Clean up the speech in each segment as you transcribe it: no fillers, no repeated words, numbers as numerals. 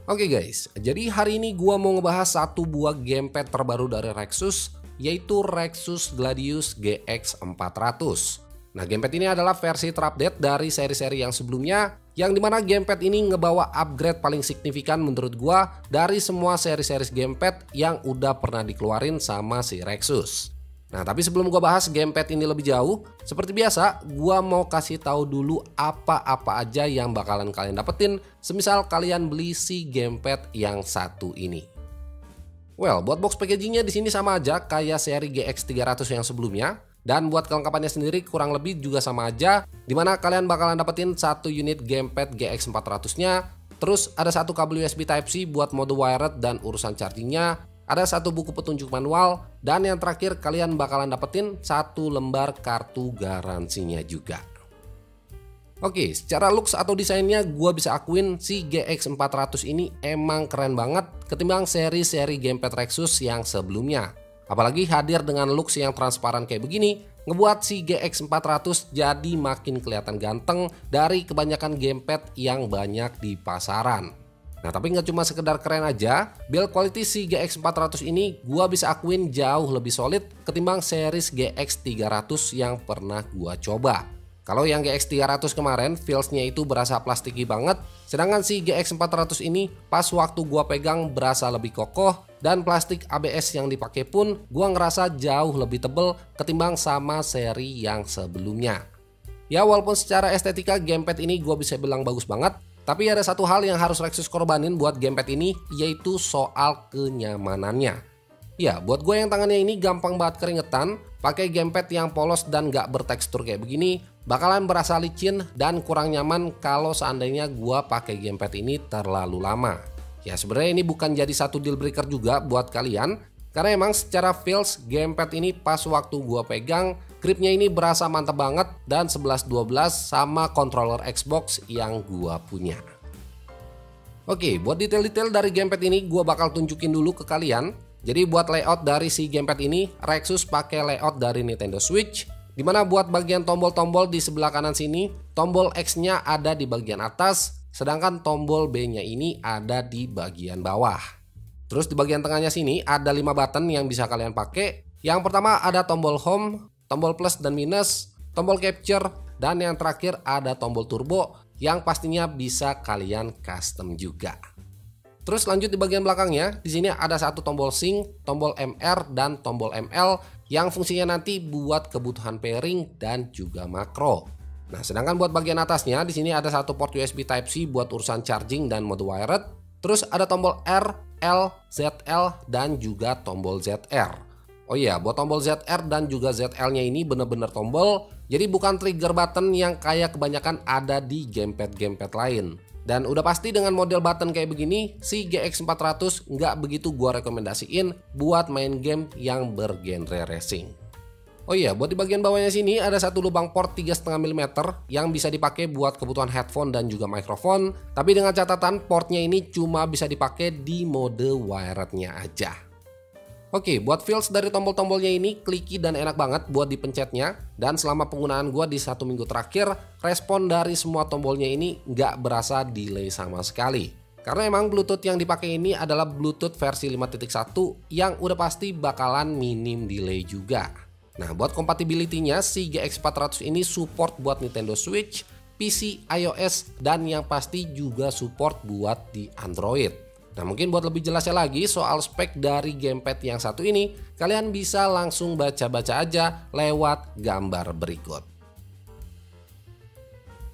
Oke guys, jadi hari ini gua mau ngebahas satu buah gamepad terbaru dari Rexus, yaitu Rexus Gladius GX400. Nah, gamepad ini adalah versi terupdate dari seri-seri yang sebelumnya, yang dimana gamepad ini ngebawa upgrade paling signifikan menurut gua dari semua seri-seri gamepad yang udah pernah dikeluarin sama si Rexus. Nah, tapi sebelum gua bahas gamepad ini lebih jauh, seperti biasa gua mau kasih tahu dulu apa-apa aja yang bakalan kalian dapetin semisal kalian beli si gamepad yang satu ini. Well, buat box packagingnya di sini sama aja kayak seri GX300 yang sebelumnya, dan buat kelengkapannya sendiri kurang lebih juga sama aja, dimana kalian bakalan dapetin satu unit gamepad GX400-nya, terus ada satu kabel USB Type-C buat mode wired dan urusan chargingnya, ada satu buku petunjuk manual, dan yang terakhir kalian bakalan dapetin satu lembar kartu garansinya juga. Oke, secara looks atau desainnya gua bisa akuin si GX400 ini emang keren banget ketimbang seri-seri gamepad Rexus yang sebelumnya. Apalagi hadir dengan looks yang transparan kayak begini, ngebuat si GX400 jadi makin kelihatan ganteng dari kebanyakan gamepad yang banyak di pasaran. Nah, tapi nggak cuma sekedar keren aja, build quality si GX400 ini gua bisa akuin jauh lebih solid ketimbang series GX300 yang pernah gua coba. Kalau yang GX300 kemarin feelsnya itu berasa plastiki banget, sedangkan si GX400 ini pas waktu gua pegang berasa lebih kokoh, dan plastik ABS yang dipakai pun gua ngerasa jauh lebih tebel ketimbang sama seri yang sebelumnya. Ya, walaupun secara estetika gamepad ini gua bisa bilang bagus banget, tapi ada satu hal yang harus Rexus korbanin buat gamepad ini, yaitu soal kenyamanannya. Ya, buat gue yang tangannya ini gampang banget keringetan, pakai gamepad yang polos dan gak bertekstur kayak begini bakalan berasa licin dan kurang nyaman kalau seandainya gue pakai gamepad ini terlalu lama. Ya, sebenarnya ini bukan jadi satu deal breaker juga buat kalian, karena emang secara feels gamepad ini pas waktu gue pegang, gripnya ini berasa mantap banget dan 11-12 sama controller Xbox yang gua punya. Oke, buat detail-detail dari gamepad ini gua bakal tunjukin dulu ke kalian. Jadi buat layout dari si gamepad ini, Rexus pakai layout dari Nintendo Switch, dimana buat bagian tombol-tombol di sebelah kanan sini, tombol X-nya ada di bagian atas, sedangkan tombol B-nya ini ada di bagian bawah. Terus di bagian tengahnya sini ada 5 button yang bisa kalian pakai. Yang pertama ada tombol home, tombol plus dan minus, tombol capture, dan yang terakhir ada tombol turbo yang pastinya bisa kalian custom juga. Terus lanjut di bagian belakangnya, di sini ada satu tombol sync, tombol MR, dan tombol ML yang fungsinya nanti buat kebutuhan pairing dan juga makro. Nah, sedangkan buat bagian atasnya di sini ada satu port USB Type-C buat urusan charging dan mode wired. Terus ada tombol R, L, ZL, dan juga tombol ZR. Oh iya, buat tombol ZR dan juga ZL-nya ini bener-bener tombol, jadi bukan trigger button yang kayak kebanyakan ada di gamepad-gamepad lain. Dan udah pasti dengan model button kayak begini, si GX400 nggak begitu gua rekomendasiin buat main game yang bergenre racing. Oh iya, buat di bagian bawahnya sini ada satu lubang port 3,5 mm yang bisa dipakai buat kebutuhan headphone dan juga mikrofon, tapi dengan catatan portnya ini cuma bisa dipakai di mode wirednya aja. Oke, buat feels dari tombol-tombolnya ini clicky dan enak banget buat dipencetnya, dan selama penggunaan gua di 1 minggu terakhir, respon dari semua tombolnya ini nggak berasa delay sama sekali. Karena emang Bluetooth yang dipakai ini adalah Bluetooth versi 5.1 yang udah pasti bakalan minim delay juga. Nah, buat compatibility-nya si GX400 ini support buat Nintendo Switch, PC, iOS, dan yang pasti juga support buat di Android. Nah, mungkin buat lebih jelasnya lagi soal spek dari gamepad yang satu ini, kalian bisa langsung baca-baca aja lewat gambar berikut.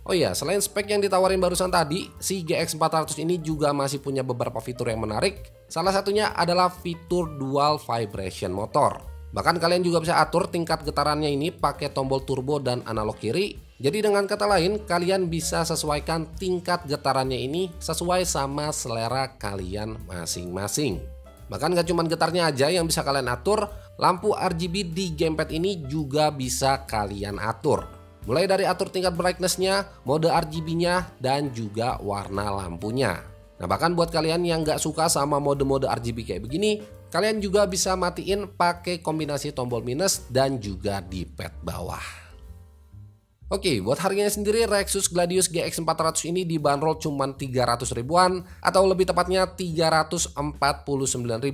Oh iya, selain spek yang ditawarin barusan tadi, si GX400 ini juga masih punya beberapa fitur yang menarik. Salah satunya adalah fitur dual vibration motor. Bahkan kalian juga bisa atur tingkat getarannya ini pakai tombol turbo dan analog kiri. Jadi dengan kata lain, kalian bisa sesuaikan tingkat getarannya ini sesuai sama selera kalian masing-masing. Bahkan gak cuma getarnya aja yang bisa kalian atur, lampu RGB di gamepad ini juga bisa kalian atur. Mulai dari atur tingkat brightness-nya, mode RGB-nya, dan juga warna lampunya. Nah, bahkan buat kalian yang gak suka sama mode-mode RGB kayak begini, kalian juga bisa matiin pakai kombinasi tombol minus dan juga di pad bawah. Oke, buat harganya sendiri Lexus Gladius GX 400 ini dibanderol cuma 300 ribuan atau lebih tepatnya Rp349.000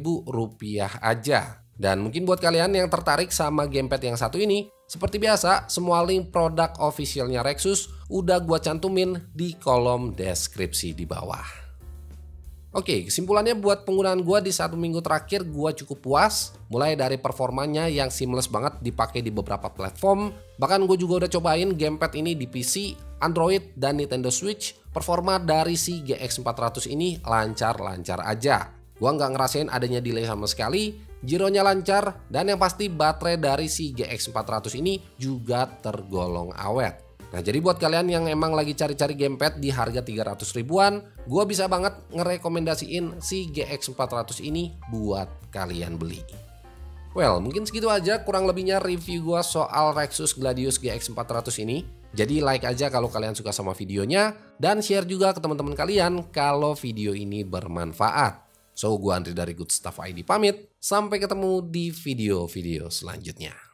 aja. Dan mungkin buat kalian yang tertarik sama gamepad yang satu ini, seperti biasa semua link produk officialnya Lexus udah gua cantumin di kolom deskripsi di bawah. Oke, kesimpulannya buat penggunaan gua di 1 minggu terakhir gua cukup puas. Mulai dari performanya yang seamless banget dipakai di beberapa platform. Bahkan gue juga udah cobain gamepad ini di PC, Android, dan Nintendo Switch. Performa dari si GX 400 ini lancar-lancar aja. Gua nggak ngerasain adanya delay sama sekali, gironya lancar, dan yang pasti baterai dari si GX 400 ini juga tergolong awet. Nah, jadi buat kalian yang emang lagi cari-cari gamepad di harga 300 ribuan, gua bisa banget ngerekomendasiin si GX 400 ini buat kalian beli. Well, mungkin segitu aja kurang lebihnya review gua soal Lexus Gladius GX 400 ini. Jadi like aja kalau kalian suka sama videonya, dan share juga ke teman-teman kalian kalau video ini bermanfaat. So, gua Andri dari Good Stuff ID pamit. Sampai ketemu di video-video selanjutnya.